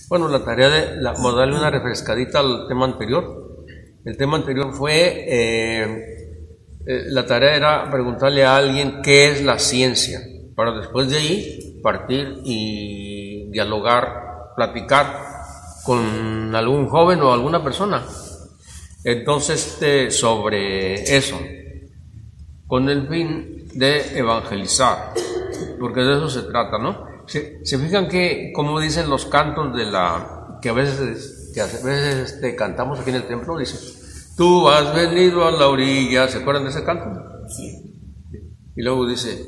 Bueno, la tarea de darle una refrescadita al tema anterior. El tema anterior fue, la tarea era preguntarle a alguien qué es la ciencia, para después de ahí partir y dialogar, platicar con algún joven o alguna persona. Entonces, sobre eso, con el fin de evangelizar, porque de eso se trata, ¿no? Se fijan que, como dicen los cantos que a veces cantamos aquí en el templo, dice, tú has venido a la orilla, ¿se acuerdan de ese canto? Sí. Y luego dice,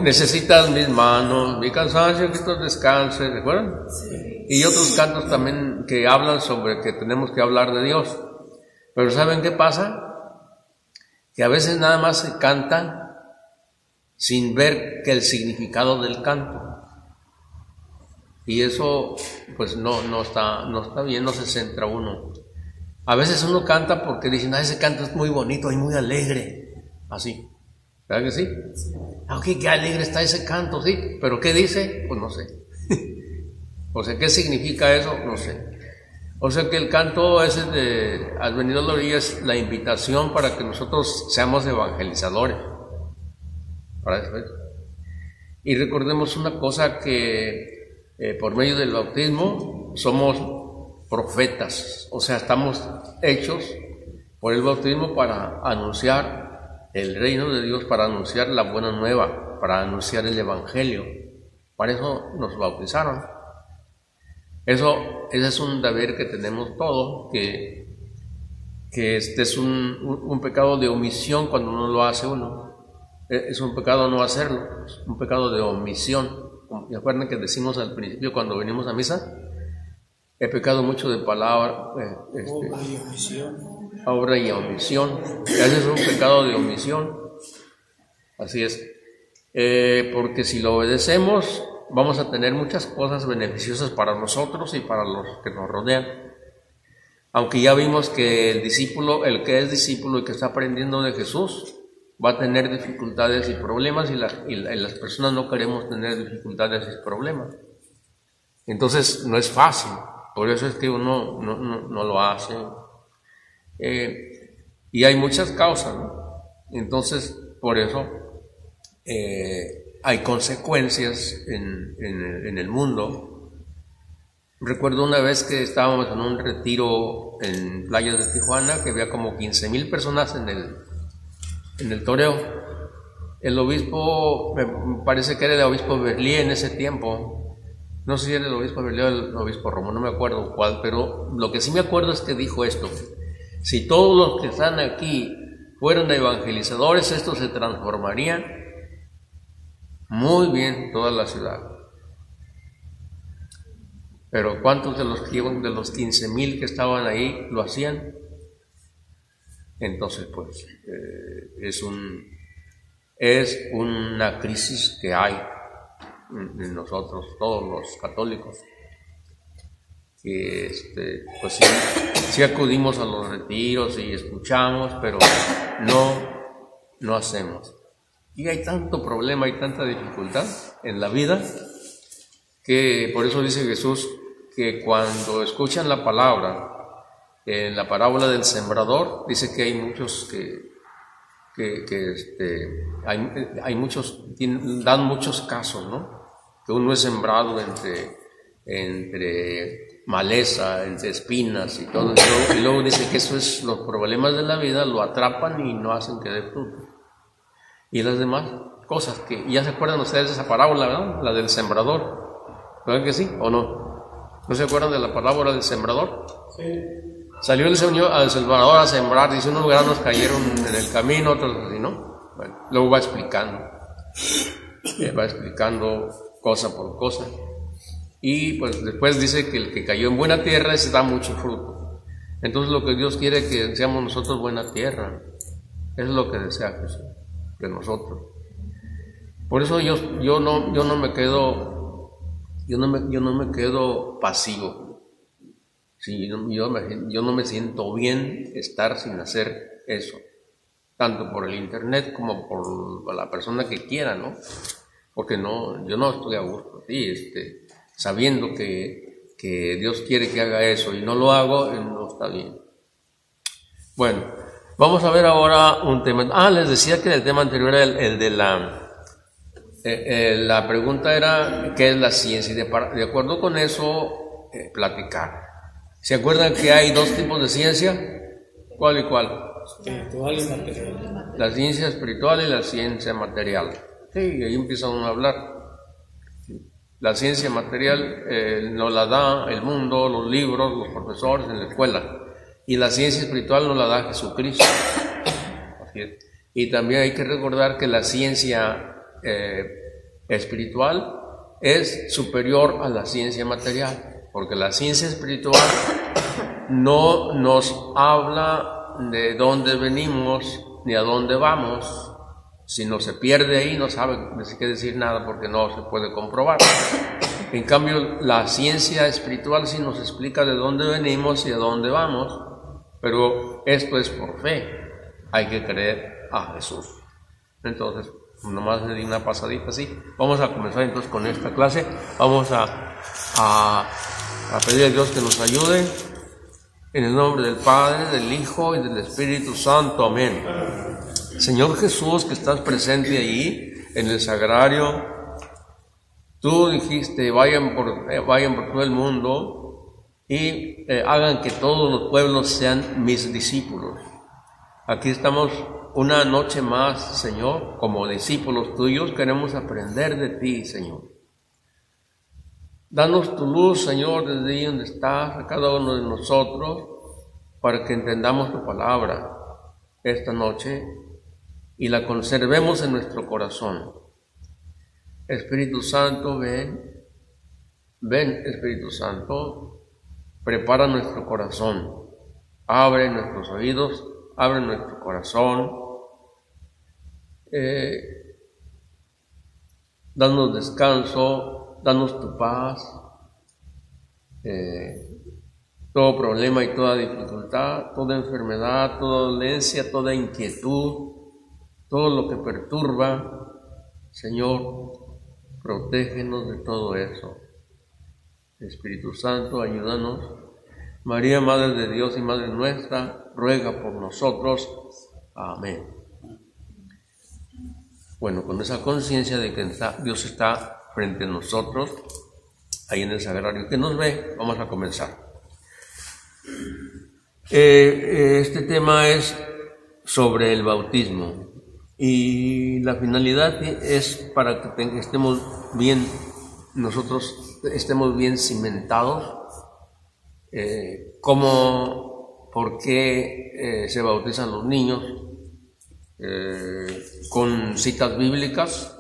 necesitas mis manos, mi cansancio, que tú descanses, ¿se acuerdan? Sí. Y otros cantos también que hablan sobre que tenemos que hablar de Dios. Pero ¿saben qué pasa? Que a veces nada más se canta sin ver que el significado del canto. Y eso pues no está bien, no se centra uno. A veces uno canta porque dicen, ese canto es muy bonito y muy alegre, así. ¿Verdad que sí? Aunque qué alegre está ese canto, sí, pero ¿qué dice? Pues no sé. O sea, ¿qué significa eso? No sé. O sea que el canto ese de Has venido a la orilla es la invitación para que nosotros seamos evangelizadores. Para eso es. Y recordemos una cosa, que por medio del bautismo somos profetas, o sea, estamos hechos por el bautismo para anunciar el reino de Dios, para anunciar la buena nueva, para anunciar el evangelio. Para eso nos bautizaron. Ese es un deber que tenemos todos, que este es un pecado de omisión cuando no lo hace uno. Es un pecado no hacerlo, es un pecado de omisión. ¿Me acuerdan que decimos al principio cuando venimos a misa? He pecado mucho de palabra, obra y omisión. Ese es un pecado de omisión. Así es. Porque si lo obedecemos, vamos a tener muchas cosas beneficiosas para nosotros y para los que nos rodean. Aunque ya vimos que el que es discípulo y que está aprendiendo de Jesús, va a tener dificultades y problemas, y las personas no queremos tener dificultades y problemas. Entonces no es fácil, por eso es que uno no lo hace. Y hay muchas causas, ¿no? Entonces, por eso hay consecuencias en el mundo. Recuerdo una vez que estábamos en un retiro en playas de Tijuana, que había como 15,000 personas en el toreo. El obispo, me parece que era el obispo Berlí en ese tiempo, no sé si era el obispo Berlí o el obispo Romo, no me acuerdo cuál, pero lo que sí me acuerdo es que dijo esto: si todos los que están aquí fueron evangelizadores, esto se transformaría muy bien toda la ciudad. Pero ¿cuántos de los 15,000 que estaban ahí lo hacían? Entonces, pues, es una crisis que hay en nosotros, todos los católicos, que pues sí acudimos a los retiros y escuchamos, pero no hacemos. Y hay tanto problema, hay tanta dificultad en la vida, que por eso dice Jesús que cuando escuchan la palabra, en la parábola del sembrador, dice que hay muchos hay muchos, dan muchos casos, ¿no? Que uno es sembrado entre maleza, entre espinas y todo, y luego dice que eso es los problemas de la vida, lo atrapan y no hacen que dé fruto. Y las demás cosas que ya se acuerdan ustedes de esa parábola, ¿verdad? La del sembrador, ¿verdad que sí o no? ¿No se acuerdan de la parábola del sembrador? Sí. Salió el Señor al sembrador a sembrar, dice, unos granos cayeron en el camino, otros así, ¿no? Bueno, luego va explicando cosa por cosa. Y pues después dice que el que cayó en buena tierra ese da mucho fruto. Entonces lo que Dios quiere es que seamos nosotros buena tierra. Eso es lo que desea Jesús de nosotros. Por eso yo no me quedo pasivo. Sí, yo no me siento bien estar sin hacer eso, tanto por el internet como por la persona que quiera, ¿no? Porque yo no estoy a gusto. Sí, sabiendo que Dios quiere que haga eso y no lo hago, no está bien. Bueno, vamos a ver ahora un tema. Les decía que el tema anterior era el de la pregunta era ¿qué es la ciencia? Y de acuerdo con eso, platicar. ¿Se acuerdan que hay dos tipos de ciencia? ¿Cuál y cuál? Espiritual y material. La ciencia espiritual y la ciencia material. Sí, y ahí empiezan a hablar. La ciencia material nos la da el mundo, los libros, los profesores en la escuela. Y la ciencia espiritual nos la da Jesucristo. Así es. Y también hay que recordar que la ciencia espiritual es superior a la ciencia material, porque la ciencia espiritual no nos habla de dónde venimos ni a dónde vamos. Si no se pierde ahí, no sabe qué decir nada porque no se puede comprobar. En cambio, la ciencia espiritual sí nos explica de dónde venimos y a dónde vamos, pero esto es por fe. Hay que creer a Jesús. Entonces, nomás le di una pasadita así. Vamos a comenzar entonces con esta clase. Vamos a pedir a Dios que nos ayude. En el nombre del Padre, del Hijo y del Espíritu Santo. Amén. Señor Jesús, que estás presente allí en el sagrario, tú dijiste, vayan por todo el mundo y hagan que todos los pueblos sean mis discípulos. Aquí estamos una noche más, Señor, como discípulos tuyos, queremos aprender de ti, Señor. Danos tu luz, Señor, desde ahí donde estás, a cada uno de nosotros, para que entendamos tu palabra esta noche y la conservemos en nuestro corazón. Espíritu Santo, ven Espíritu Santo, prepara nuestro corazón, abre nuestros oídos, abre nuestro corazón, danos descanso, danos tu paz, todo problema y toda dificultad, toda enfermedad, toda dolencia, toda inquietud, todo lo que perturba, Señor, protégenos de todo eso. Espíritu Santo, ayúdanos. María, Madre de Dios y Madre nuestra, ruega por nosotros. Amén. Bueno, con esa conciencia de que Dios está frente a nosotros, ahí en el sagrario que nos ve, vamos a comenzar. Este tema es sobre el bautismo y la finalidad es para que estemos bien, nosotros estemos bien cimentados. ¿Por qué se bautizan los niños? Con citas bíblicas,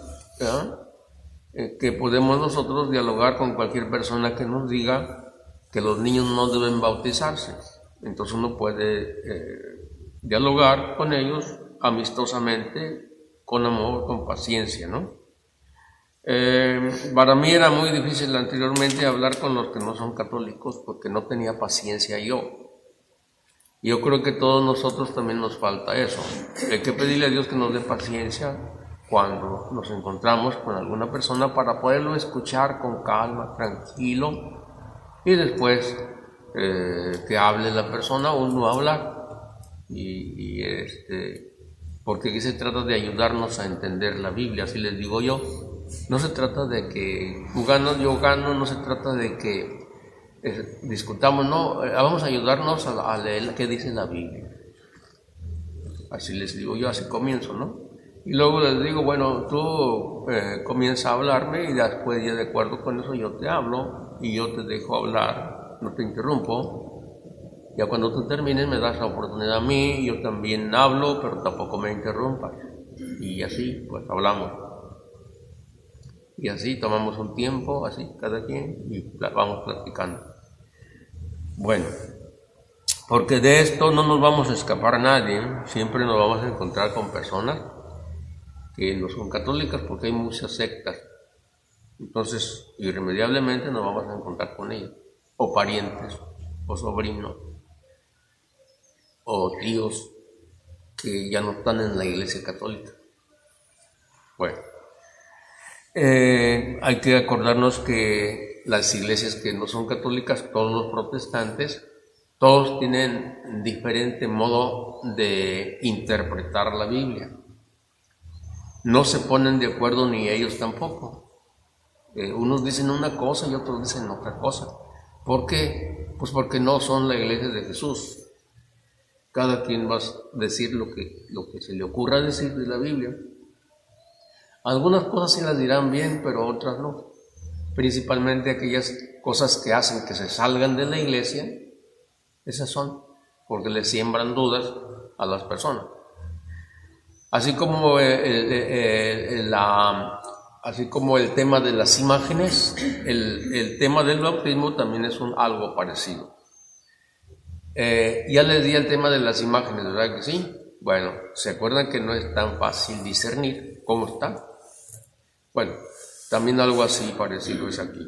que podemos nosotros dialogar con cualquier persona que nos diga que los niños no deben bautizarse. Entonces uno puede dialogar con ellos amistosamente, con amor, con paciencia, ¿no? Para mí era muy difícil anteriormente hablar con los que no son católicos porque no tenía paciencia yo. Yo creo que todos nosotros también nos falta eso. Hay que pedirle a Dios que nos dé paciencia cuando nos encontramos con alguna persona para poderlo escuchar con calma, tranquilo, y después que hable la persona o no hablar. Porque aquí se trata de ayudarnos a entender la Biblia, así les digo yo. No se trata de que tú ganas, yo gano, no se trata de que discutamos, no, vamos a ayudarnos a leer qué dice la Biblia. Así les digo yo, así comienzo, ¿no? Y luego les digo, bueno, tú comienza a hablarme y después ya de acuerdo con eso yo te hablo y yo te dejo hablar, no te interrumpo. Ya cuando tú termines me das la oportunidad a mí, yo también hablo, pero tampoco me interrumpas. Y así, pues hablamos. Y así tomamos un tiempo, así, cada quien, y vamos platicando. Bueno, porque de esto no nos vamos a escapar a nadie, siempre nos vamos a encontrar con personas que no son católicas porque hay muchas sectas. Entonces, irremediablemente nos vamos a encontrar con ellos, o parientes, o sobrinos, o tíos que ya no están en la iglesia católica. Bueno, hay que acordarnos que las iglesias que no son católicas, todos los protestantes, todos tienen diferente modo de interpretar la Biblia. No se ponen de acuerdo ni ellos tampoco. Unos dicen una cosa y otros dicen otra cosa. ¿Por qué? Pues porque no son la iglesia de Jesús. Cada quien va a decir lo que se le ocurra decir de la Biblia. Algunas cosas sí las dirán bien, pero otras no. Principalmente aquellas cosas que hacen que se salgan de la iglesia, esas son, porque le siembran dudas a las personas. Así como el tema de las imágenes, el tema del bautismo también es algo parecido. Ya les di el tema de las imágenes, ¿verdad que sí? Bueno, ¿se acuerdan que no es tan fácil discernir cómo está? Bueno, también algo así parecido es aquí.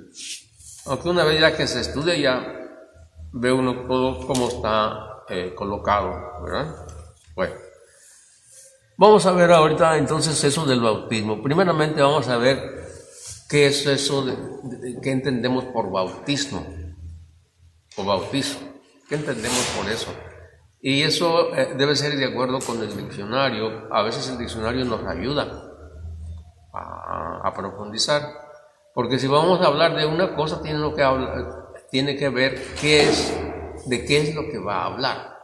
Aunque una vez ya que se estudia, ya ve uno todo cómo está colocado, ¿verdad? Bueno, vamos a ver ahorita entonces eso del bautismo. Primeramente vamos a ver qué es eso, qué entendemos por bautismo o bautizo. ¿Qué entendemos por eso? Y eso debe ser de acuerdo con el diccionario. A veces el diccionario nos ayuda a profundizar, porque si vamos a hablar de una cosa, tiene que ver de qué es lo que va a hablar.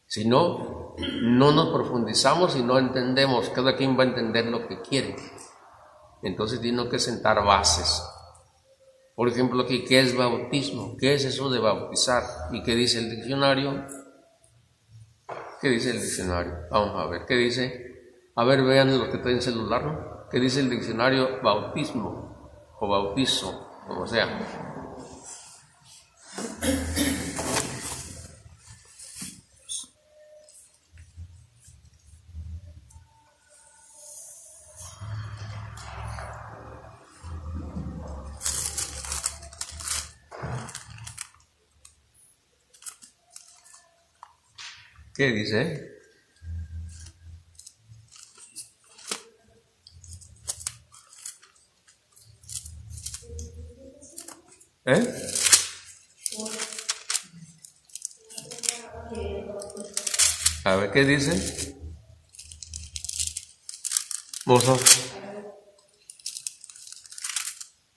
Si no, no nos profundizamos y no entendemos. Cada quien va a entender lo que quiere. Entonces tiene que sentar bases. Por ejemplo, aquí, ¿qué es bautismo? ¿Qué es eso de bautizar? ¿Y qué dice el diccionario? ¿Qué dice el diccionario? Vamos a ver, ¿qué dice? A ver, vean lo que está en el celular, ¿no? ¿Qué dice el diccionario? Bautismo o bautizo, como sea. ¿Qué dice? A ver, ¿qué dice? Mozo.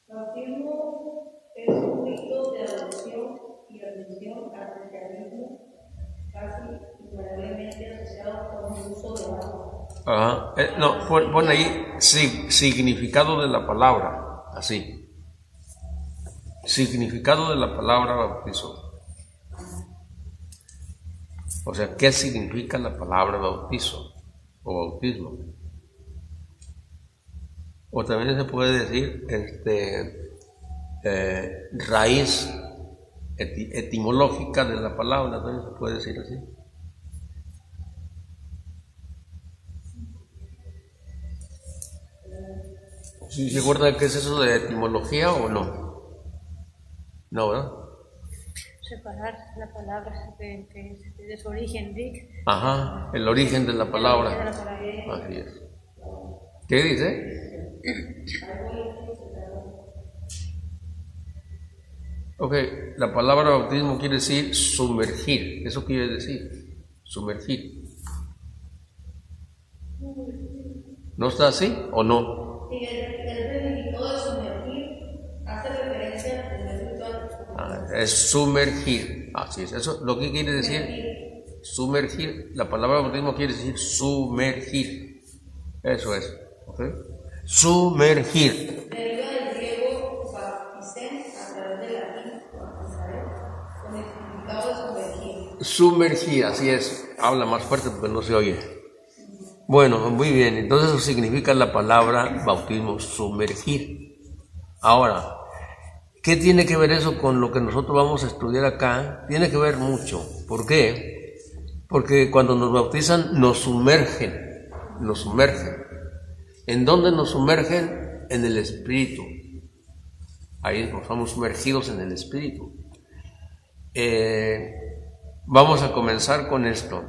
Bautismo es un rito de adopción y admisión al cristianismo, casi invariablemente asociado con el uso de agua. No, pon ahí significado de la palabra, así. Significado de la palabra bautizo. O sea, ¿qué significa la palabra bautizo o bautismo? O también se puede decir raíz etimológica de la palabra, también se puede decir así. ¿Sí se acuerdan qué es eso de etimología o no? No, ¿verdad? Separar la palabra de su origen, Rick. Ajá, el origen de la palabra. Así es. ¿Qué dice? Ok, la palabra bautismo quiere decir sumergir. Eso quiere decir, sumergir. ¿No está así o no? Sí, el significado de sumergir hace referencia al ritual. Es sumergir, así es. Eso lo que quiere decir sumergir. La palabra bautismo quiere decir sumergir. Eso es, ¿ok? Sumergir. Deriva del griego baptisen a través del latín bautizare, con el significado de sumergir. Sumergir, así es. Habla más fuerte porque no se oye. Bueno, muy bien. Entonces eso significa la palabra bautismo, sumergir. Ahora, ¿qué tiene que ver eso con lo que nosotros vamos a estudiar acá? Tiene que ver mucho. ¿Por qué? Porque cuando nos bautizan nos sumergen. Nos sumergen. ¿En dónde nos sumergen? En el Espíritu. Ahí nos somos sumergidos en el Espíritu. Vamos a comenzar con esto.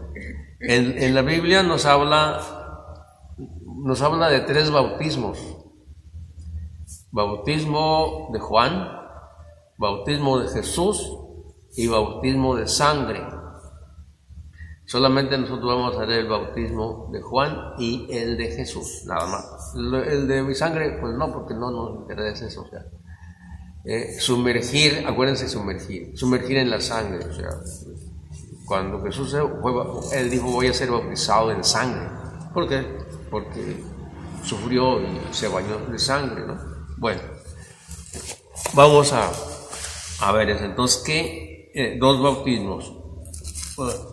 En la Biblia nos habla de 3 bautismos. Bautismo de Juan, bautismo de Jesús y bautismo de sangre. Solamente nosotros vamos a hacer el bautismo de Juan y el de Jesús, nada más. El de mi sangre, pues no, porque no nos interesa eso. O sea, sumergir, acuérdense, sumergir en la sangre. O sea, cuando Jesús él dijo, voy a ser bautizado en sangre. ¿Por qué? Porque sufrió y se bañó de sangre, ¿no? Bueno, vamos a ver eso. Entonces, ¿qué? Dos bautismos.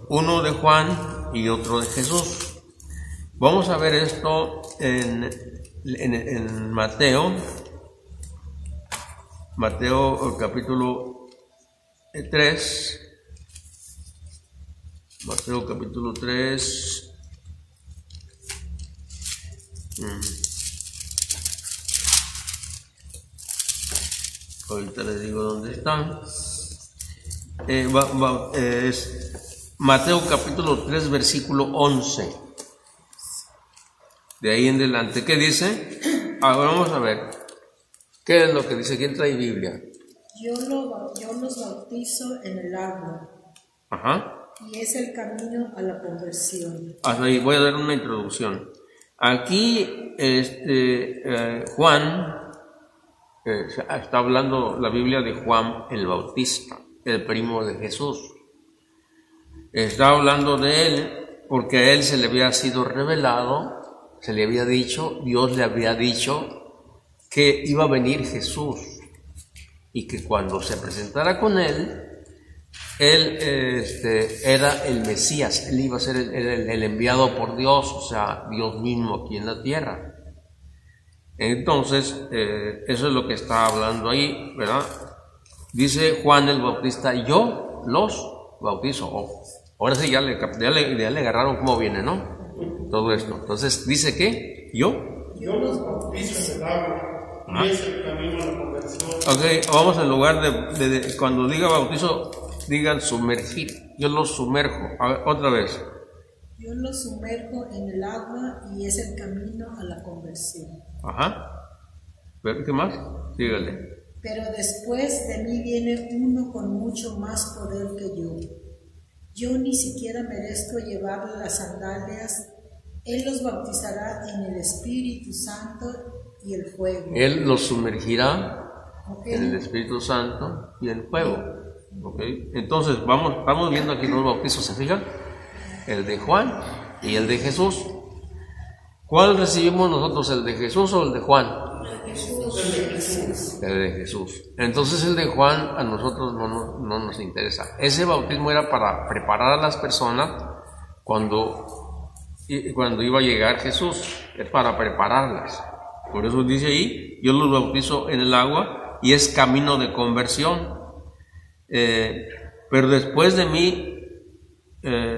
Uno de Juan y otro de Jesús. Vamos a ver esto en Mateo capítulo 3. Mateo capítulo 3. Ahorita les digo dónde están. Es Mateo capítulo 3, versículo 11. De ahí en adelante, ¿qué dice? Ahora vamos a ver. ¿Qué es lo que dice? ¿Quién trae Biblia? Yo los bautizo en el agua. Ajá. Y es el camino a la conversión. Hasta ahí voy a dar una introducción. Aquí Juan, está hablando la Biblia de Juan el Bautista, el primo de Jesús. Está hablando de él porque a él se le había sido revelado, se le había dicho, Dios le había dicho que iba a venir Jesús y que cuando se presentara con él era el Mesías, él iba a ser el enviado por Dios, o sea, Dios mismo aquí en la tierra. Entonces, eso es lo que está hablando ahí, ¿verdad? Dice Juan el Bautista, yo los bautizo. Ahora sí, ya le agarraron cómo viene, ¿no? Todo esto. Entonces, dice que yo los bautizo en el agua, y es el camino a la conversión. Ok, vamos en lugar de cuando diga bautizo, digan sumergir. Yo los sumerjo. A ver, otra vez. Yo los sumerjo en el agua y es el camino a la conversión. Ajá. ¿Qué más? Dígale. Pero después de mí viene uno con mucho más poder que yo. Yo ni siquiera merezco llevarle las sandalias. Él los bautizará en el Espíritu Santo y el fuego. Él los sumergirá en el Espíritu Santo y el fuego. Okay. Entonces, estamos viendo aquí dos bautizos, ¿se fijan? El de Juan y el de Jesús. ¿Cuál recibimos nosotros, el de Jesús o el de Juan? El de Jesús. Entonces el de Juan a nosotros no nos interesa. Ese bautismo era para preparar a las personas cuando iba a llegar Jesús, es para prepararlas. Por eso dice ahí, yo los bautizo en el agua y es camino de conversión. Pero después de mí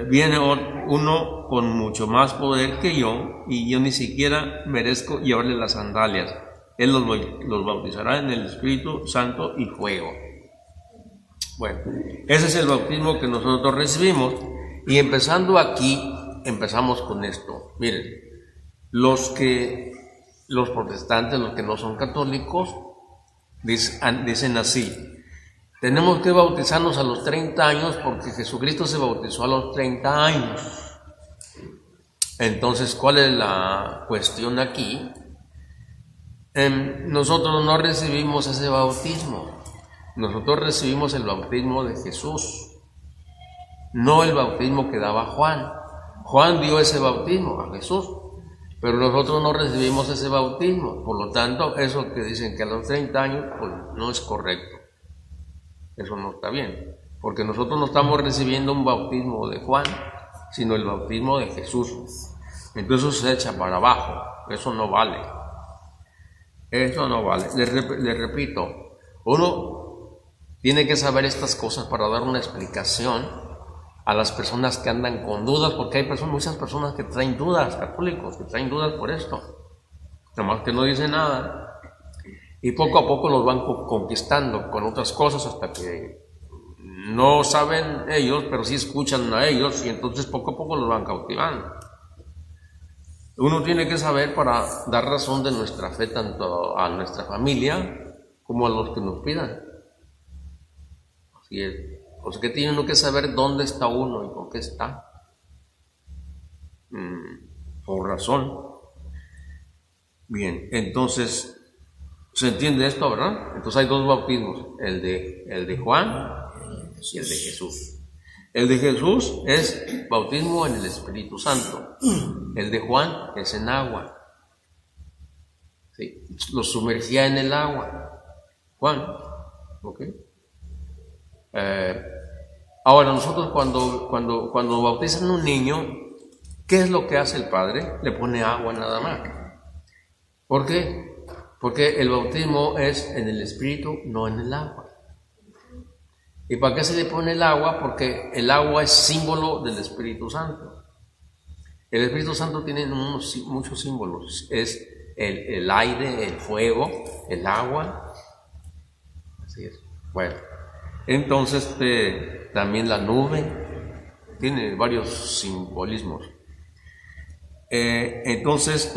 viene uno con mucho más poder que yo y yo ni siquiera merezco llevarle las sandalias. Él los bautizará en el Espíritu Santo y fuego. Bueno, ese es el bautismo que nosotros recibimos. Y empezando aquí, empezamos con esto. Miren, los protestantes, los que no son católicos, dicen así: tenemos que bautizarnos a los 30 años porque Jesucristo se bautizó a los 30 años. Entonces, ¿cuál es la cuestión aquí? Nosotros no recibimos ese bautismo. Nosotros recibimos el bautismo de Jesús, no el bautismo que daba Juan. Juan dio ese bautismo a Jesús, pero nosotros no recibimos ese bautismo. Por lo tanto, eso que dicen que a los 30 años, pues no es correcto. Eso no está bien, porque nosotros no estamos recibiendo un bautismo de Juan, sino el bautismo de Jesús. Entonces eso se echa para abajo. Eso no vale. Eso no vale. Les repito, uno tiene que saber estas cosas para dar una explicación a las personas que andan con dudas, porque hay muchas personas que traen dudas, católicos, que traen dudas por esto, nomás que no dicen nada, y poco a poco los van conquistando con otras cosas hasta que no saben ellos, pero sí escuchan a ellos, y entonces poco a poco los van cautivando. Uno tiene que saber para dar razón de nuestra fe tanto a nuestra familia como a los que nos pidan. O sea que tiene uno que saber dónde está uno y por qué está. Por razón. Bien, entonces, ¿se entiende esto, verdad? Entonces hay dos bautismos, el de Juan y el de Jesús. El de Jesús es bautismo en el Espíritu Santo. El de Juan es en agua. ¿Sí? Lo sumergía en el agua. Juan, ¿ok? Ahora nosotros cuando bautizan a un niño, ¿qué es lo que hace el padre? Le pone agua nada más. ¿Por qué? Porque el bautismo es en el Espíritu, no en el agua. ¿Y para qué se le pone el agua? Porque el agua es símbolo del Espíritu Santo. El Espíritu Santo tiene muchos símbolos. Es el aire, el fuego, el agua. Así es. Bueno, entonces también la nube tiene varios simbolismos. Entonces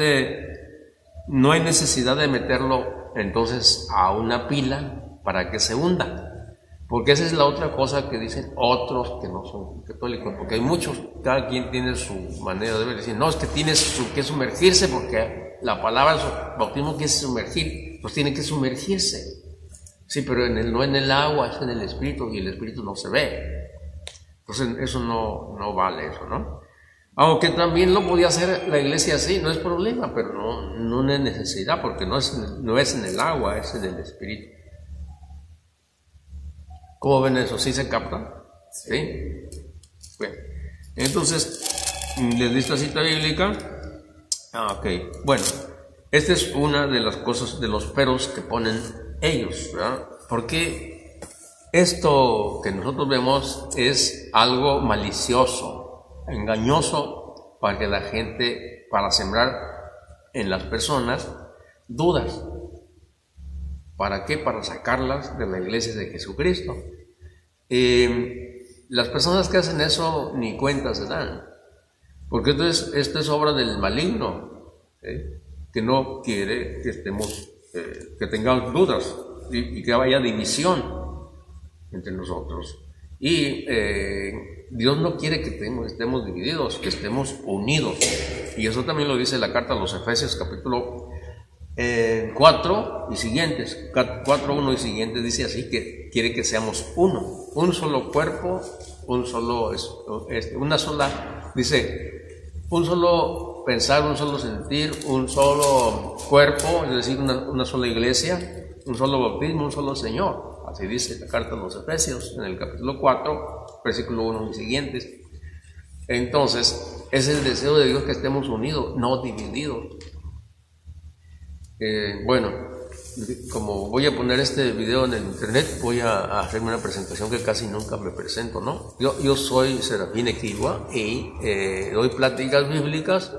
no hay necesidad de meterlo entonces a una pila para que se hunda. Porque esa es la otra cosa que dicen otros que no son católicos, porque hay muchos, cada quien tiene su manera de ver, decir, no, es que tienes que sumergirse, porque la palabra bautismo quiere sumergir, pues tiene que sumergirse. Sí, pero no en el agua, es en el Espíritu, y el Espíritu no se ve. Entonces eso no vale eso, ¿no? Aunque también lo podía hacer la iglesia así, no es problema, pero no es necesidad, porque no es en el agua, es en el Espíritu. ¿Cómo ven eso? ¿Sí se capta? ¿Sí? Bueno, entonces, ¿les di esta cita bíblica? Ok, bueno, esta es una de las cosas, de los peros que ponen ellos, ¿verdad? Porque esto que nosotros vemos es algo malicioso, engañoso, para que la gente, para sembrar en las personas dudas. ¿Para qué? Para sacarlas de la iglesia de Jesucristo. Las personas que hacen eso ni cuenta se dan, porque entonces esto es obra del maligno, que no quiere que que tengamos dudas y que haya división entre nosotros. Y Dios no quiere que estemos divididos, que estemos unidos. Y eso también lo dice la carta a los Efesios, capítulo 4 y siguientes, 4:1 y siguientes, dice así, que quiere que seamos un solo cuerpo, una sola, dice, un solo pensar, un solo sentir, un solo cuerpo, es decir, una sola iglesia, un solo bautismo, un solo Señor. Así dice la carta a los Efesios en el capítulo 4, versículo 1 y siguientes. Entonces, es el deseo de Dios que estemos unidos, no divididos. Bueno, como voy a poner este video en el internet, voy a hacerme una presentación que casi nunca me presento, ¿no? Yo soy Serafín Equigua y doy pláticas bíblicas.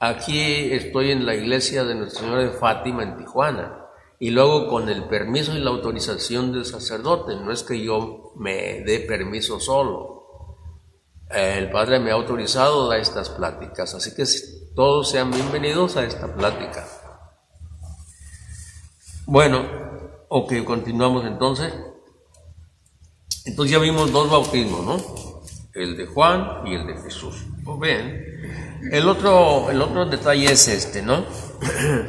Aquí estoy en la iglesia de Nuestra Señora de Fátima en Tijuana, y luego con el permiso y la autorización del sacerdote. No es que yo me dé permiso solo, el Padre me ha autorizado a estas pláticas, así que todos sean bienvenidos a esta plática. Bueno, ok, continuamos entonces. Entonces ya vimos dos bautismos, ¿no? El de Juan y el de Jesús. Pues bien, el otro detalle es este, ¿no?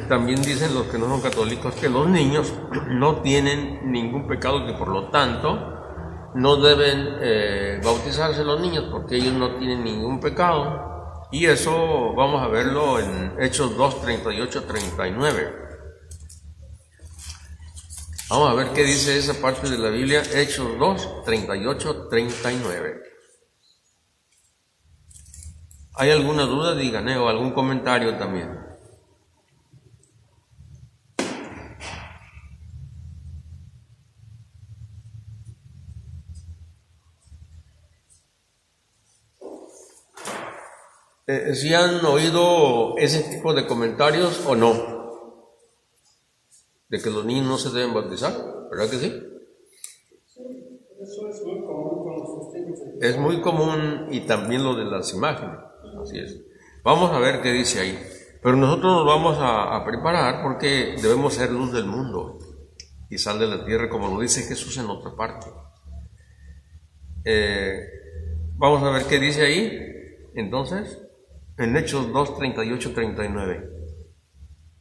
También dicen los que no son católicos que los niños no tienen ningún pecado, que por lo tanto no deben bautizarse los niños, porque ellos no tienen ningún pecado. Y eso vamos a verlo en Hechos 2, 38, 39. Vamos a ver qué dice esa parte de la Biblia, Hechos 2, 38, 39. ¿Hay alguna duda? Digan, o algún comentario también. ¿Sí han oído ese tipo de comentarios o no? De que los niños no se deben bautizar, ¿verdad que sí? Eso es muy común con los testigos. Es muy común, y también lo de las imágenes, así es. Vamos a ver qué dice ahí. Pero nosotros nos vamos a preparar, porque debemos ser luz del mundo y sal de la tierra, como lo dice Jesús en otra parte. Vamos a ver qué dice ahí. Entonces, en Hechos 2, 38, 39.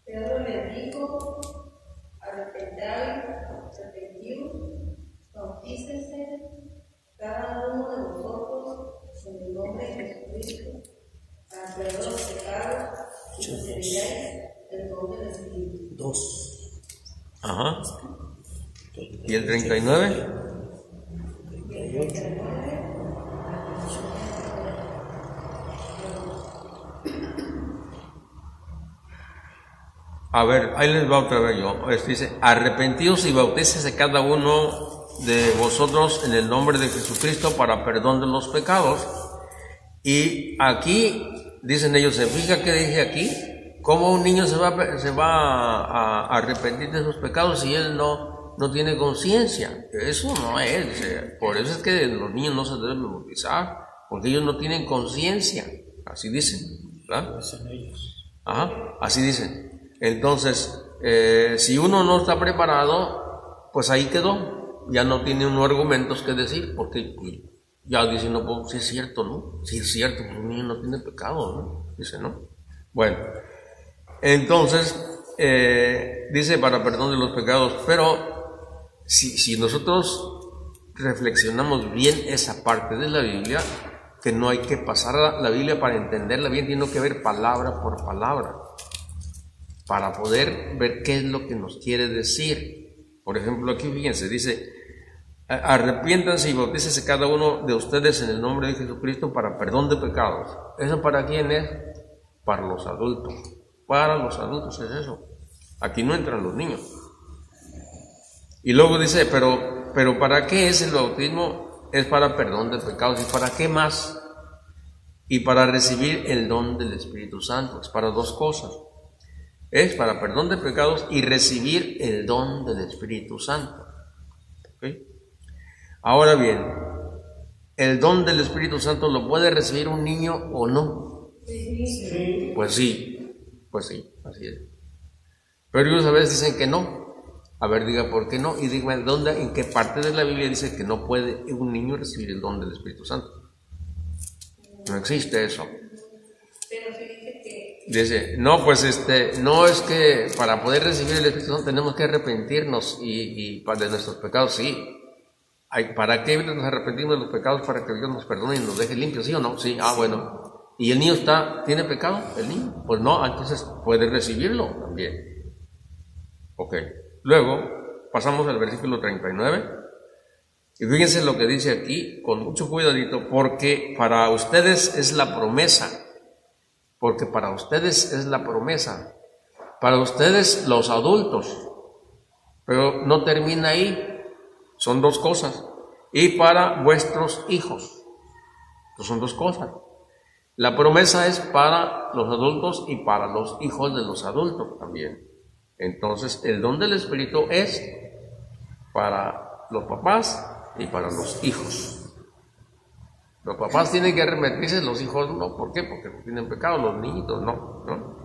Pedro le dijo: arrepentíos, bautícese cada uno de vosotros en el nombre de Jesucristo para perdón de los pecados y recibiréis el don del Espíritu. 2. Ajá. ¿Y el 39? A ver, ahí les va otra vez yo. Dice: arrepentíos y bautícese cada uno de vosotros en el nombre de Jesucristo para perdón de los pecados. Y aquí, dicen ellos, ¿se fija que dije aquí? ¿Cómo un niño se va a arrepentir de sus pecados si él no tiene conciencia? Eso no es. Por eso es que los niños no se deben bautizar, porque ellos no tienen conciencia. Así dicen, ¿verdad? Ajá, así dicen. Entonces, si uno no está preparado, pues ahí quedó. Ya no tiene unos argumentos que decir, porque ya dice, no, pues sí es cierto, ¿no? Sí es cierto, pues un niño no tiene pecado, ¿no? Dice, ¿no? Bueno, entonces, dice para perdón de los pecados, pero si nosotros reflexionamos bien esa parte de la Biblia, que no hay que pasar la Biblia para entenderla bien, tiene que ver palabra por palabra, para poder ver qué es lo que nos quiere decir. Por ejemplo, aquí fíjense, dice: arrepiéntanse y bautícese cada uno de ustedes en el nombre de Jesucristo para perdón de pecados. ¿Eso para quién es? Para los adultos. Para los adultos es eso. Aquí no entran los niños. Y luego dice, pero ¿para qué es el bautismo? Es para perdón de pecados. ¿Y para qué más? Y para recibir el don del Espíritu Santo. Es para dos cosas. Es para perdón de pecados y recibir el don del Espíritu Santo. ¿Okay? Ahora bien, ¿el don del Espíritu Santo lo puede recibir un niño o no? Sí. Pues sí, así es. Pero ellos a veces dicen que no. A ver, diga por qué no, y dígame dónde, en qué parte de la Biblia dice que no puede un niño recibir el don del Espíritu Santo. No existe eso. Pero se dice que Dice, no, pues no es que para poder recibir el Espíritu Santo tenemos que arrepentirnos y de nuestros pecados, sí. ¿Para qué nos arrepentimos de los pecados? Para que Dios nos perdone y nos deje limpios, ¿sí o no? Sí, bueno. ¿Y el niño tiene pecado? ¿El niño? Pues no, entonces puede recibirlo también. Ok. Luego, pasamos al versículo 39. Y fíjense lo que dice aquí, con mucho cuidadito, porque para ustedes es la promesa. Porque para ustedes es la promesa. Para ustedes los adultos. Pero no termina ahí. Son dos cosas. Y para vuestros hijos. Pues son dos cosas. La promesa es para los adultos y para los hijos de los adultos también. Entonces, el don del Espíritu es para los papás y para los hijos. Los papás tienen que arrepentirse, los hijos no. ¿Por qué? Porque no tienen pecado, los niñitos no.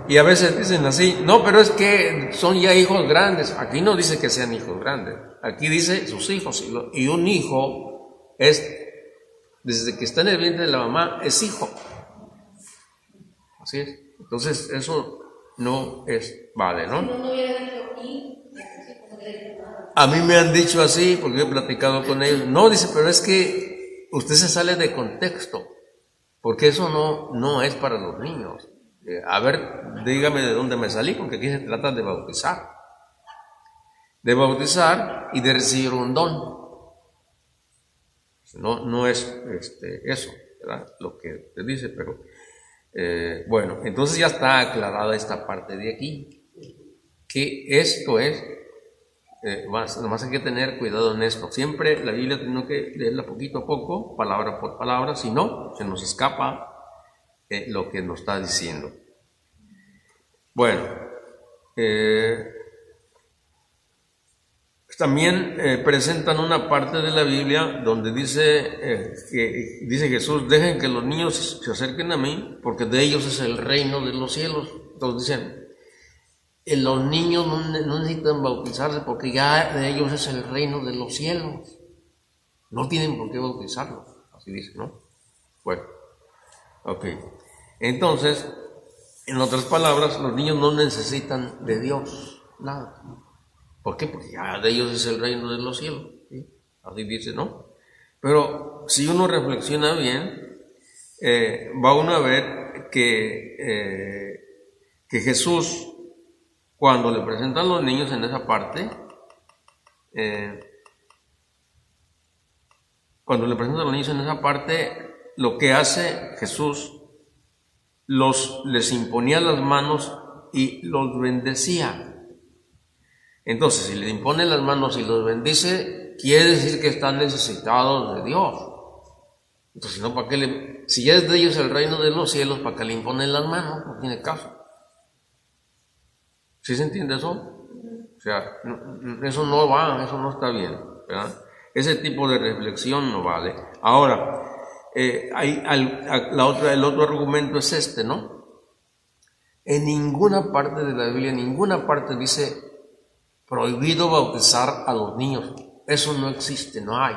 Y a veces dicen así, no, pero es que son ya hijos grandes. Aquí no dice que sean hijos grandes. Aquí dice sus hijos. Y un hijo es, desde que está en el vientre de la mamá, es hijo. Así es. Entonces, eso no es vale, ¿no? no hubiera dicho y, así como que le dijo nada. A mí me han dicho así, porque he platicado con ellos. No, dice, pero es que usted se sale de contexto, porque eso no es para los niños. A ver, dígame de dónde me salí, porque aquí se trata de bautizar. De bautizar y de recibir un don. No es eso, ¿verdad? Lo que te dice, pero bueno, entonces ya está aclarada esta parte de aquí, que esto es, nomás hay que tener cuidado en esto. Siempre la Biblia tenemos que leerla poquito a poco, palabra por palabra, si no, se nos escapa lo que nos está diciendo. Bueno, también presentan una parte de la Biblia donde dice Jesús, dejen que los niños se acerquen a mí, porque de ellos es el reino de los cielos. Entonces dicen, los niños no necesitan bautizarse porque ya de ellos es el reino de los cielos. no tienen por qué bautizarlos, así dice, ¿no? Bueno, ok. Entonces, en otras palabras, los niños no necesitan de Dios, nada. ¿Por qué? Porque ya de ellos es el reino de los cielos, ¿sí? Así dice, ¿no? Pero si uno reflexiona bien, va uno a ver que Jesús, cuando le presentan a los niños en esa parte, lo que hace Jesús, les imponía las manos y los bendecía. Entonces, si les impone las manos y los bendice, quiere decir que están necesitados de Dios. Entonces, no, ¿para qué si ya es de ellos el reino de los cielos, ¿para qué le imponen las manos? No tiene caso. ¿Sí se entiende eso? O sea, eso no va, eso no está bien, ¿verdad? Ese tipo de reflexión no vale. Ahora, el otro argumento es este, ¿no? En ninguna parte de la Biblia, en ninguna parte dice prohibido bautizar a los niños. Eso no existe, no hay.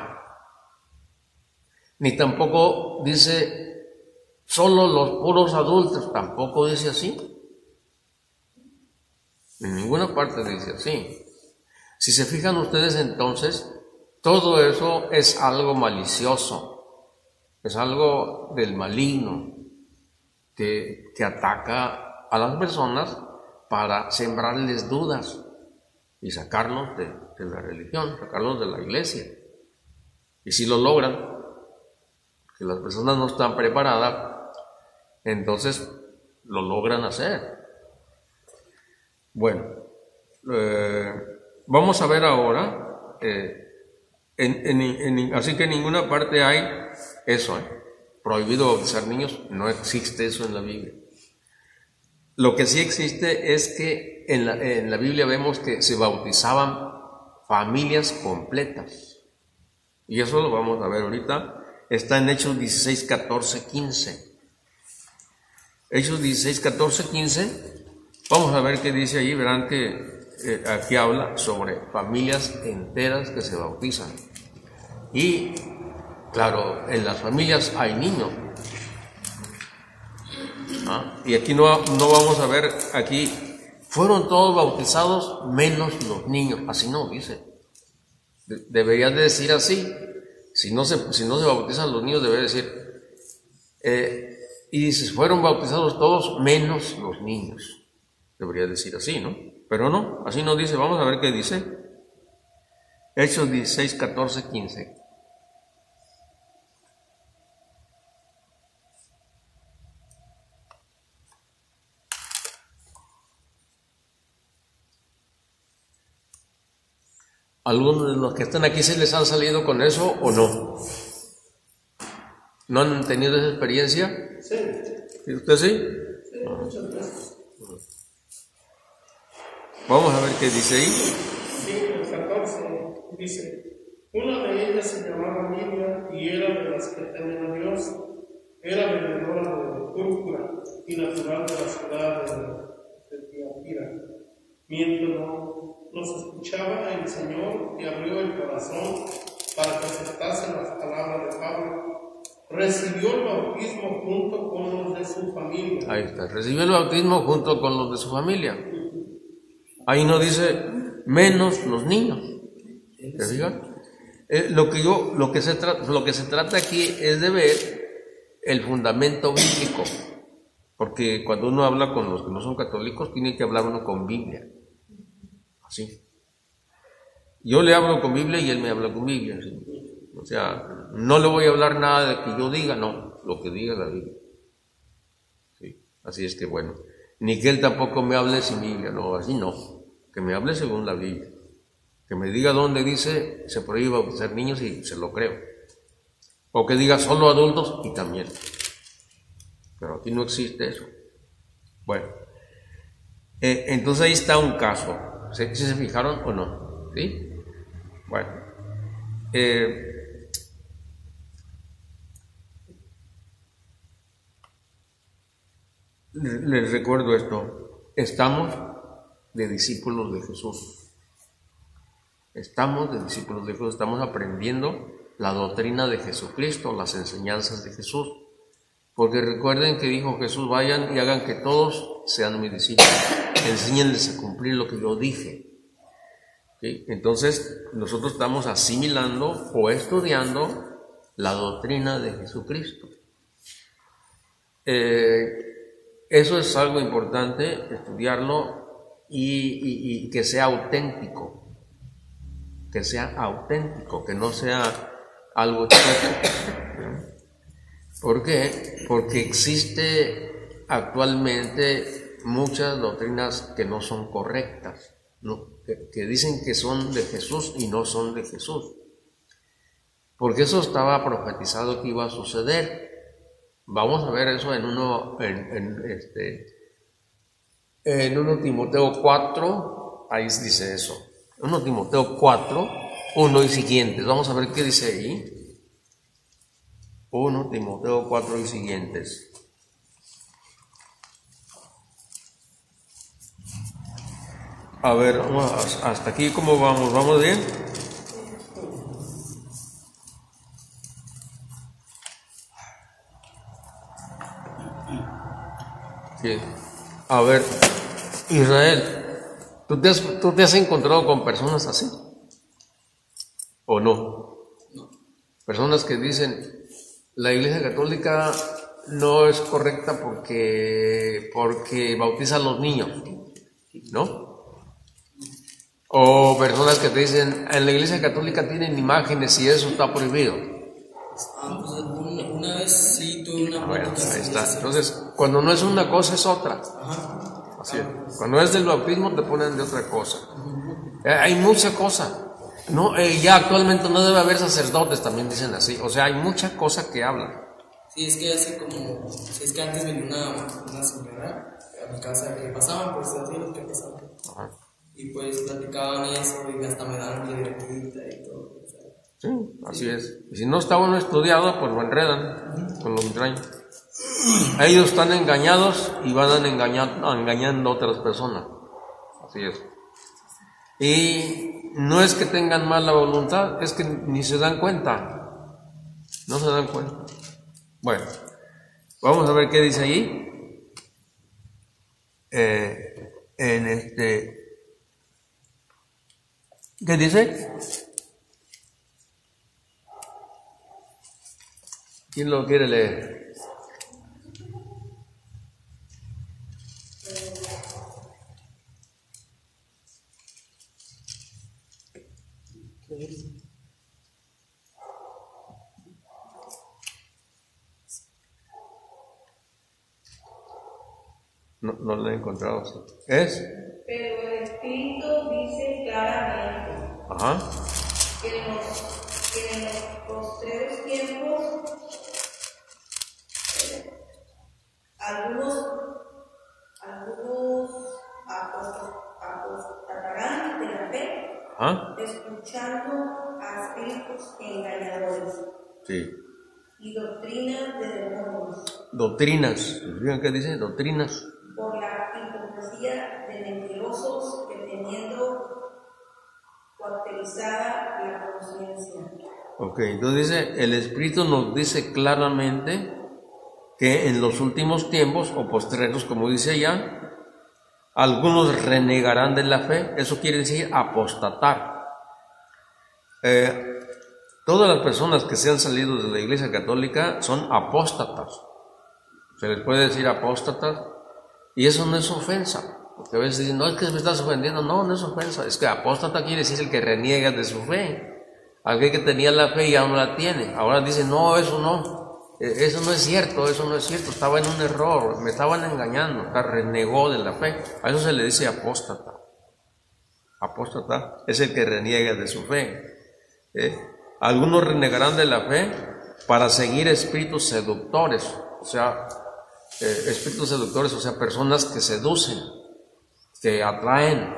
Ni tampoco dice solo los puros adultos, tampoco dice así. En ninguna parte dice así. Si se fijan ustedes, entonces, todo eso es algo malicioso, es algo del maligno que ataca a las personas para sembrarles dudas y sacarlos de la religión, sacarlos de la iglesia. Y si lo logran, que las personas no están preparadas, entonces lo logran hacer. Bueno, vamos a ver ahora, así que en ninguna parte hay eso, prohibido bautizar niños, no existe eso en la Biblia. Lo que sí existe es que en la Biblia vemos que se bautizaban familias completas, y eso lo vamos a ver ahorita. Está en Hechos 16, 14, 15. Hechos 16, 14, 15. Vamos a ver qué dice ahí. Verán que aquí habla sobre familias enteras que se bautizan. Y claro, en las familias hay niños. Y aquí no vamos a ver, aquí fueron todos bautizados menos los niños. Así no dice. Debería decir así. Si no se bautizan los niños, debería decir, y dice, fueron bautizados todos menos los niños. Debería decir así, ¿no? Pero no, así no dice. Vamos a ver qué dice. Hechos 16, 14, 15. ¿Algunos de los que están aquí se les han salido con eso o no? ¿No han tenido esa experiencia? Sí. ¿Y usted sí? Sí, muchas veces. Vamos a ver qué dice ahí. Sí, el 14 dice: una de ellas se llamaba Lidia y era de las que temen a Dios. Era vendedora de púrpura y natural de la ciudad de Tiatira. Mientras nos escuchaba el Señor y abrió el corazón para que aceptasen las palabras de Pablo, recibió el bautismo junto con los de su familia. Ahí está, recibió el bautismo junto con los de su familia. Ahí no dice menos los niños. ¿Te fijan? Lo que se trata aquí es de ver el fundamento bíblico, porque cuando uno habla con los que no son católicos, tiene que hablar uno con Biblia. Así. Yo le hablo con Biblia y él me habla con Biblia. ¿Sí? O sea, no le voy a hablar nada de que yo diga, no, lo que diga la Biblia. ¿Sí? Así es que bueno, ni que él tampoco me hable sin Biblia, no, así no, que me hable según la Biblia. Que me diga dónde dice se prohíbe bautizar niños y se lo creo. O que diga solo adultos y también. Pero aquí no existe eso. Bueno, entonces ahí está un caso. ¿Sí se fijaron o no? ¿Sí? Bueno. Les recuerdo esto. Estamos de discípulos de Jesús. Estamos de discípulos de Jesús. Estamos aprendiendo la doctrina de Jesucristo, las enseñanzas de Jesús. Porque recuerden que dijo Jesús, vayan y hagan que todos sean mis discípulos, enséñenles a cumplir lo que yo dije. ¿Sí? Entonces nosotros estamos asimilando o estudiando la doctrina de Jesucristo. Eso es algo importante, estudiarlo y que sea auténtico, que no sea algo chueco. ¿Por qué? Porque existe actualmente muchas doctrinas que no son correctas, ¿no? Que dicen que son de Jesús y no son de Jesús. Porque eso estaba profetizado que iba a suceder. Vamos a ver eso en 1 Timoteo 4, ahí dice eso. 1 Timoteo 4, 1 y siguientes. Vamos a ver qué dice ahí. 1 Timoteo 4 y siguientes. A ver, hasta aquí cómo vamos. ¿Vamos bien? Sí. A ver, Israel, ¿tú te has encontrado con personas así? ¿O no? Personas que dicen, la Iglesia Católica no es correcta porque bautiza a los niños, ¿no? O personas que te dicen, en la Iglesia Católica tienen imágenes y eso está prohibido. Pues una vez sí tuve una Bueno, ahí está. Entonces, cuando no es una cosa es otra. Así es. Cuando es del bautismo te ponen de otra cosa. Hay mucha cosa. No, ya actualmente no debe haber sacerdotes, también dicen así. O sea, hay mucha cosa que hablan. Sí, es que hace como, es que antes venía una señora a mi casa que pasaban, pues así los que pasaban. Ajá. Y pues platicaban eso y hasta me daban libretita y todo. O sea. Sí, así es. Y si no está uno estudiado, pues lo enredan con lo extraño. Ellos están engañados y van engañando a otras personas. Así es. Y no es que tengan mala voluntad, es que ni se dan cuenta. No se dan cuenta. Bueno, vamos a ver qué dice allí. ¿Qué dice? ¿Quién lo quiere leer? No lo he encontrado. ¿Sí? ¿Es? Pero el Espíritu dice claramente que en los postreros tiempos algunos apostatarán de la fe, escuchando a espíritus engañadores. Sí. Y doctrinas de demonios. Doctrinas. ¿Fíjense qué dice? Doctrinas. Por la hipocresía de mentirosos que teniendo cauterizada la conciencia. Ok, entonces dice, el Espíritu nos dice claramente que en los últimos tiempos, o postreros, como dice allá, algunos renegarán de la fe. Eso quiere decir apostatar. Todas las personas que se han salido de la Iglesia Católica son apóstatas. Se les puede decir apóstatas, y eso no es ofensa. Porque a veces dicen, no, es que me estás ofendiendo. No, no es ofensa. Es que apóstata quiere decir el que reniega de su fe. Aquel que tenía la fe y ya no la tiene. Ahora dice, no, eso no. Eso no es cierto, estaba en un error, me estaban engañando, renegó de la fe. A eso se le dice apóstata. Apóstata es el que reniega de su fe. Algunos renegarán de la fe para seguir espíritus seductores, o sea, personas que seducen, que atraen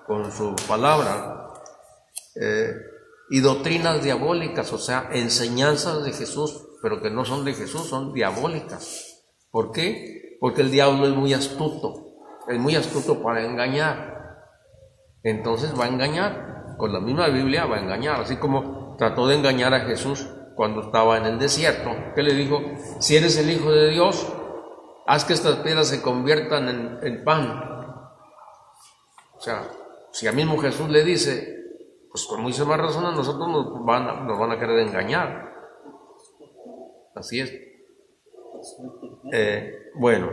con su palabra, y doctrinas diabólicas, o sea, enseñanzas de Jesús, pero que no son de Jesús, son diabólicas. ¿Por qué? Porque el diablo es muy astuto para engañar. Entonces va a engañar, con la misma Biblia va a engañar, así como trató de engañar a Jesús cuando estaba en el desierto. ¿Qué le dijo? Si eres el Hijo de Dios, haz que estas piedras se conviertan en pan. O sea, si a mismo Jesús le dice, pues con mucha más razón a nosotros nos van a querer engañar. Así es. Bueno,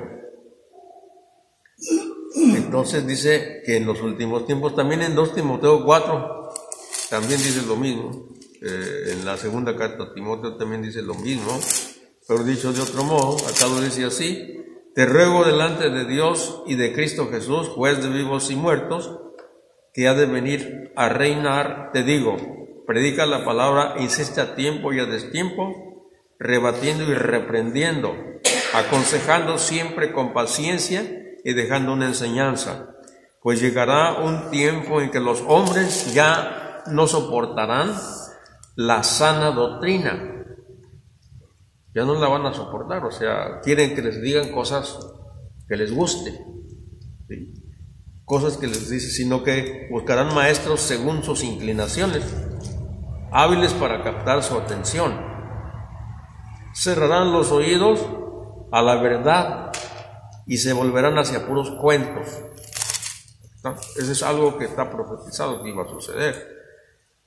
entonces dice que en los últimos tiempos, también en 2 Timoteo 4, también dice lo mismo. En la segunda carta a Timoteo también dice lo mismo, pero dicho de otro modo, acá lo dice así: te ruego delante de Dios y de Cristo Jesús, juez de vivos y muertos, que ha de venir a reinar, te digo, predica la palabra, insiste a tiempo y a destiempo, rebatiendo y reprendiendo, aconsejando siempre con paciencia y dejando una enseñanza, pues llegará un tiempo en que los hombres ya no soportarán la sana doctrina, ya no la van a soportar, o sea, quieren que les digan cosas que les guste, ¿sí? Cosas que les dice, sino que buscarán maestros según sus inclinaciones, hábiles para captar su atención. Cerrarán los oídos a la verdad y se volverán hacia puros cuentos. ¿No? Eso es algo que está profetizado que iba a suceder.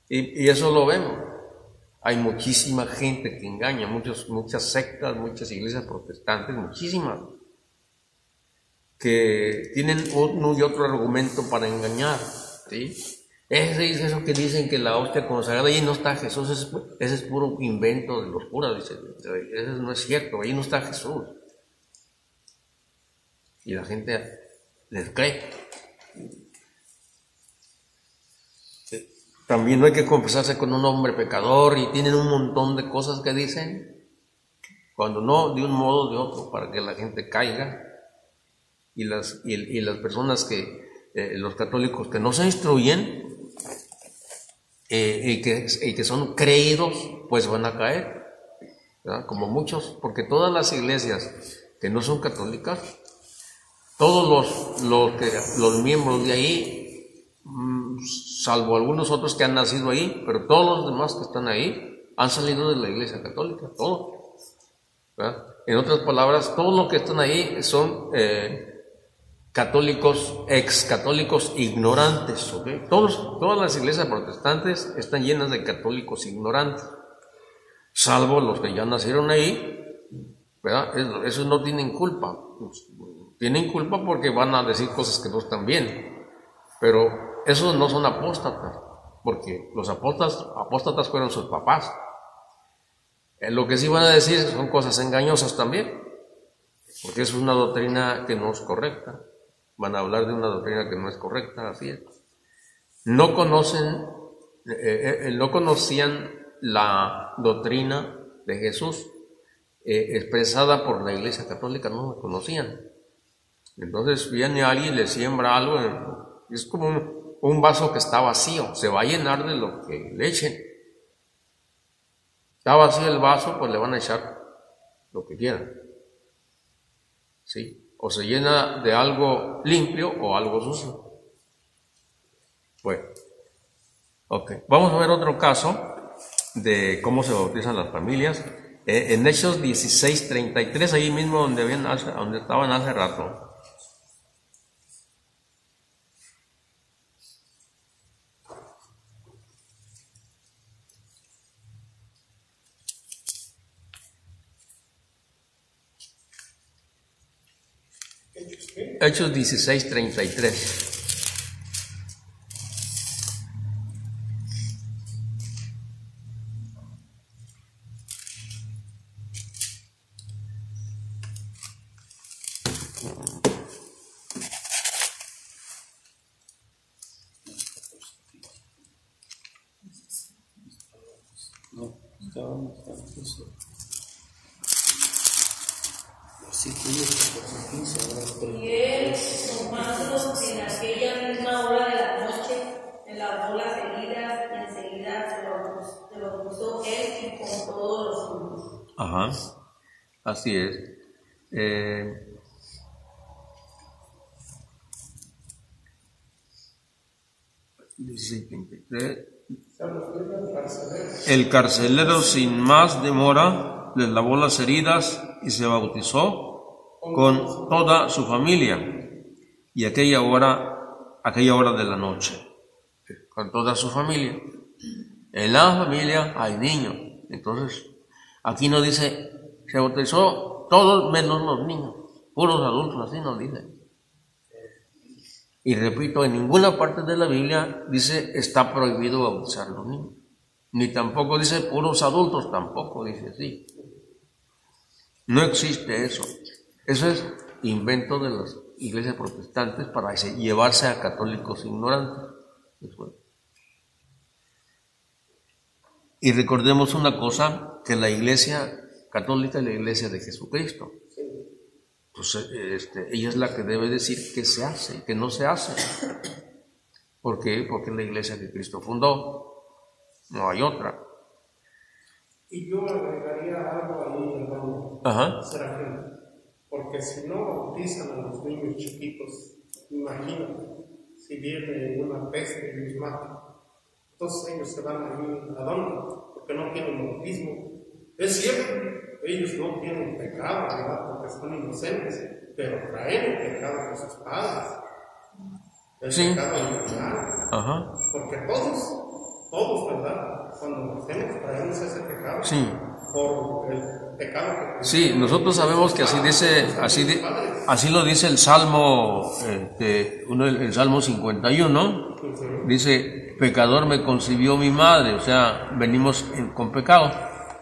Y eso lo vemos. Hay muchísima gente que engaña, muchas sectas, muchas iglesias protestantes, muchísimas, que tienen uno y otro argumento para engañar, ¿sí? Eso que dicen que la hostia consagrada, ahí no está Jesús, ese es puro invento de los curas, dice, eso no es cierto, ahí no está Jesús. Y la gente les cree. También no hay que confesarse con un hombre pecador, y tienen un montón de cosas que dicen, cuando no, de un modo o de otro, para que la gente caiga. Y las personas que, los católicos que no se instruyen y que son creídos, pues van a caer, ¿verdad? Como muchos, porque todas las iglesias que no son católicas, todos los miembros de ahí, salvo algunos otros que han nacido ahí, pero todos los demás que están ahí han salido de la iglesia católica, todos, ¿verdad? En otras palabras, todos los que están ahí son católicos, excatólicos ignorantes, ¿okay? Todas las iglesias protestantes están llenas de católicos ignorantes, salvo los que ya nacieron ahí, ¿verdad? Esos no tienen culpa, tienen culpa porque van a decir cosas que no están bien, pero esos no son apóstatas, porque los apóstatas fueron sus papás. Lo que sí van a decir son cosas engañosas también, porque es una doctrina que no es correcta. Van a hablar de una doctrina que no es correcta, así es. No conocían la doctrina de Jesús expresada por la Iglesia Católica, no la conocían. Entonces viene alguien y le siembra algo, es como un vaso que está vacío, se va a llenar de lo que le echen. Está vacío el vaso, pues le van a echar lo que quieran, ¿sí? O se llena de algo limpio o algo sucio. Bueno, ok. Vamos a ver otro caso de cómo se bautizan las familias. En Hechos 16:33, ahí mismo donde estaban hace rato. Hechos 16:33. Y él, tomando en aquella misma hora de la noche, lavó las heridas y enseguida se lo puso él y con todos los suyos. Ajá, así es. 16:33. El carcelero sin más demora les lavó las heridas y se bautizó con toda su familia. Y aquella hora de la noche, con toda su familia. En la familia hay niños. Entonces, aquí no dice, se bautizó todos menos los niños, puros adultos, así no dice. Y repito, en ninguna parte de la Biblia dice está prohibido bautizar a los niños. Ni tampoco dice puros adultos, tampoco dice así. No existe eso. Eso es invento de las iglesias protestantes para llevarse a católicos ignorantes. Y recordemos una cosa, que la iglesia católica es la iglesia de Jesucristo. Entonces, ella es la que debe decir qué se hace y qué no se hace. ¿Por qué? Porque es la iglesia que Cristo fundó. No hay otra. Y yo agregaría algo ahí, hermano. Ajá. Serafín. Porque si no bautizan a los niños chiquitos, imagínate, si viene una peste y los mata, entonces ellos se van a ir a dónde, porque no tienen bautismo. Es cierto, ellos no tienen pecado, ¿verdad? Porque son inocentes, pero traen el pecado de sus padres, el pecado original. Ajá. Porque todos, ¿verdad? Cuando nacemos traemos ese pecado. Sí. Por el pecado que... Sí, nosotros sabemos que así lo dice el Salmo, el Salmo 51, dice, pecador me concibió mi madre, o sea, venimos con pecado.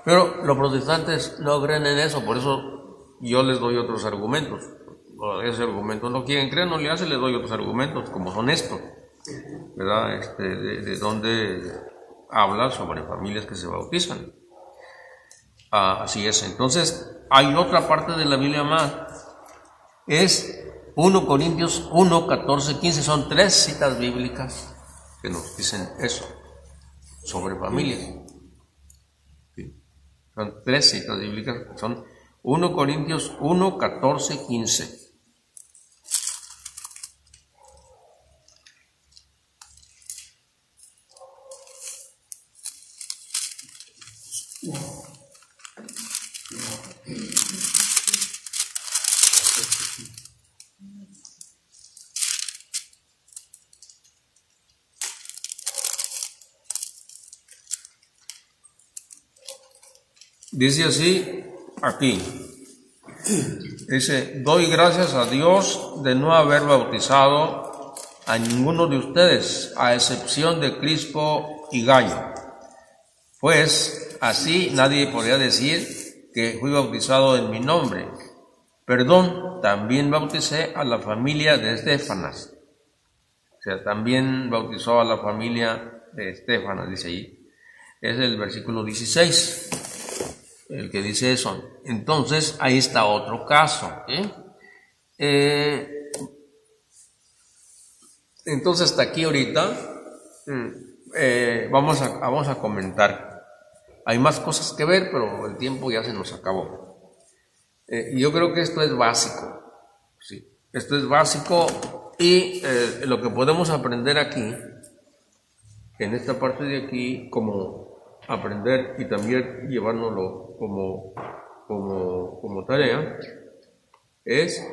Pero los protestantes no creen en eso, por eso yo les doy otros argumentos. Ese argumento no quieren creer, no le hacen, les doy otros argumentos, como son estos, ¿verdad? De donde habla sobre familias que se bautizan. Así es. Entonces, hay otra parte de la Biblia más. Es 1 Corintios 1, 14, 15. Son 3 citas bíblicas que nos dicen eso, sobre familias. ¿Sí? Son 3 citas bíblicas. Son 1 Corintios 1, 14, 15. Dice así aquí, dice, doy gracias a Dios de no haber bautizado a ninguno de ustedes, a excepción de Crispo y Gallo, pues así nadie podría decir que fui bautizado en mi nombre. Perdón, también bauticé a la familia de Estéfanas, o sea, también bautizó a la familia de Estéfanas, dice ahí, es el versículo 16. El que dice eso. Entonces, ahí está otro caso. Entonces, hasta aquí ahorita vamos a comentar. Hay más cosas que ver, pero el tiempo ya se nos acabó. Yo creo que esto es básico. ¿Sí? Esto es básico y lo que podemos aprender aquí, en esta parte de aquí, como aprender y también llevárnoslo como tarea, es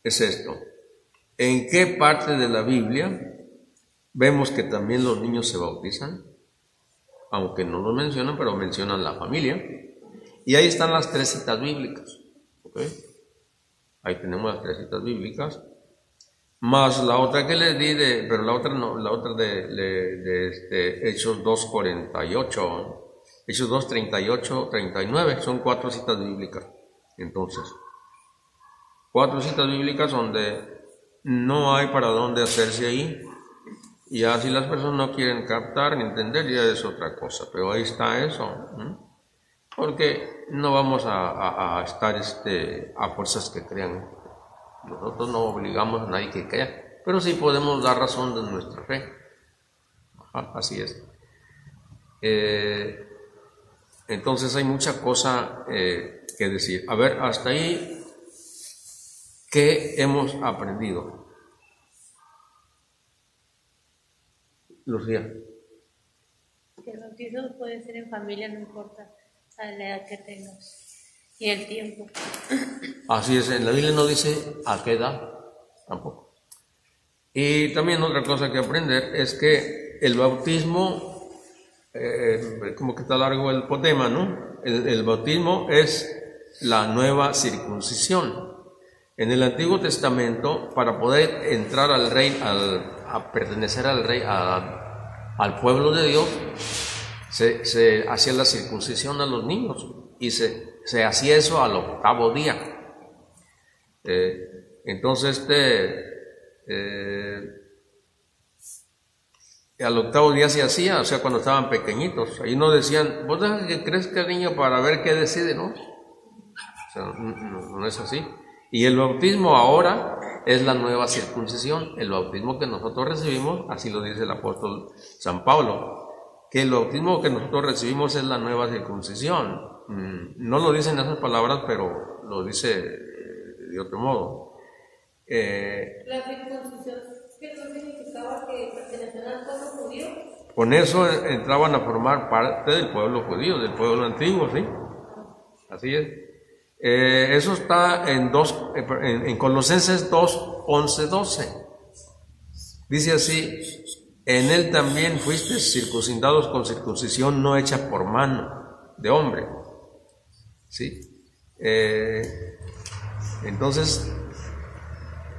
esto. ¿En qué parte de la Biblia vemos que también los niños se bautizan? Aunque no lo mencionan, pero mencionan la familia. Y ahí están las 3 citas bíblicas. ¿Okay? Ahí tenemos las 3 citas bíblicas. Más la otra que les di, pero la otra no, la otra de Hechos 2:48, Hechos 2:38, 39, son 4 citas bíblicas. Entonces, 4 citas bíblicas donde no hay para dónde hacerse ahí. Y ya si las personas no quieren captar ni entender, ya es otra cosa, pero ahí está eso. Porque no vamos a estar a fuerzas que crean. Nosotros no obligamos a nadie que crea, pero sí podemos dar razón de nuestra fe. Así es. Entonces hay mucha cosa que decir. A ver, hasta ahí, ¿Qué hemos aprendido? Lucía. Que el bautismo puede ser en familia, no importa a la edad que tengas y el tiempo. Así es, en la Biblia no dice a qué edad, tampoco. Y también otra cosa que aprender es que el bautismo, como que está largo el tema, ¿no? El bautismo es la nueva circuncisión. En el Antiguo Testamento, para poder entrar al rey, a pertenecer al rey, al pueblo de Dios, se hacía la circuncisión a los niños y se hacía eso al 8º día. Entonces, al 8º día se hacía, o sea, cuando estaban pequeñitos. Ahí no decían, vos dejas que crezca el niño para ver qué decide, ¿no? O sea, no es así. Y el bautismo ahora es la nueva circuncisión. El bautismo que nosotros recibimos, así lo dice el apóstol San Pablo, que el bautismo que nosotros recibimos es la nueva circuncisión. No lo dicen esas palabras, pero lo dice de otro modo. La circuncisión, ¿qué no significaba que pertenecían al pueblo judío? Con eso entraban a formar parte del pueblo judío, del pueblo antiguo, ¿sí? Así es. Eso está en Colosenses 2, 11, 12. Dice así: en él también fuiste circuncidados con circuncisión no hecha por mano de hombre. ¿Sí? Entonces,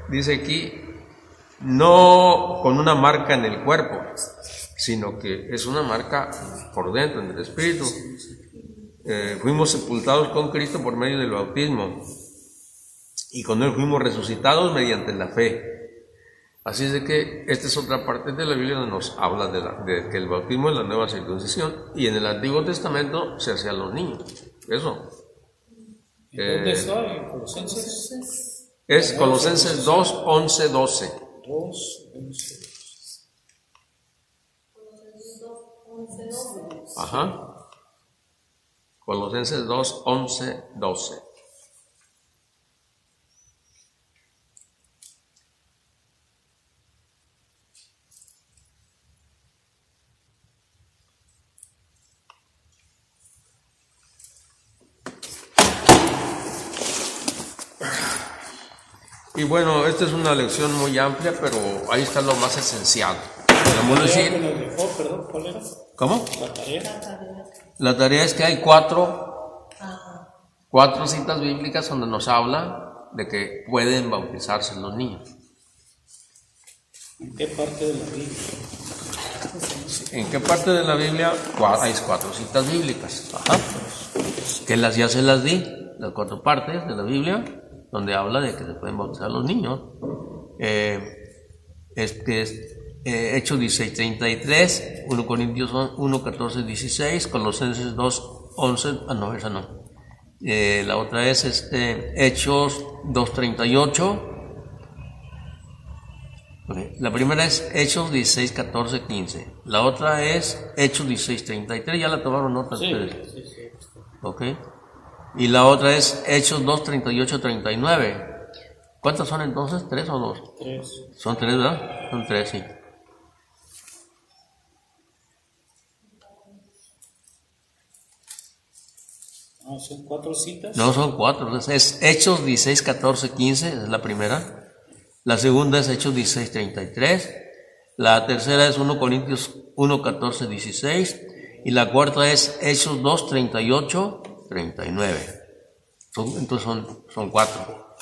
dice aquí, no con una marca en el cuerpo, sino que es una marca por dentro, en el espíritu. Fuimos sepultados con Cristo por medio del bautismo y con él fuimos resucitados mediante la fe. Así es de que esta es otra parte de la Biblia donde nos habla de que el bautismo es la nueva circuncisión, y en el Antiguo Testamento se hacía a los niños. Eso. ¿Dónde está? ¿En Colosenses? Es Colosenses 2, 11, 12. 2, 11. Ajá. Colosenses 2, 11, 12. Y bueno, esta es una lección muy amplia, pero ahí está lo más esencial. Podemos decir, Perdón, ¿cuál era? ¿cómo? La tarea. La tarea es que hay cuatro citas bíblicas donde nos habla de que pueden bautizarse los niños. ¿En qué parte de la Biblia? ¿En qué parte de la Biblia? Hay 4 citas bíblicas. Ajá. Que ya se las di, las 4 partes de la Biblia, donde habla de que se pueden bautizar los niños. Hechos 16:33, 1 Corintios 1:14-16, Colosenses 2:11, no, esa no. La otra es Hechos 2:38. Okay. La primera es Hechos 16:14-15. La otra es Hechos 16:33, ya la tomaron notas ustedes. Sí. Ok. Y la otra es Hechos 2:38-39. ¿Cuántas son entonces? ¿3 o 2? 3. Son 3, ¿verdad? Son 3, sí. Ah, ¿son 4 citas? No, son 4. Es Hechos 16:14-15, es la primera. La segunda es Hechos 16:33. La tercera es 1 Corintios 1:14-16. Y la cuarta es Hechos 2:38-39. Entonces son 4.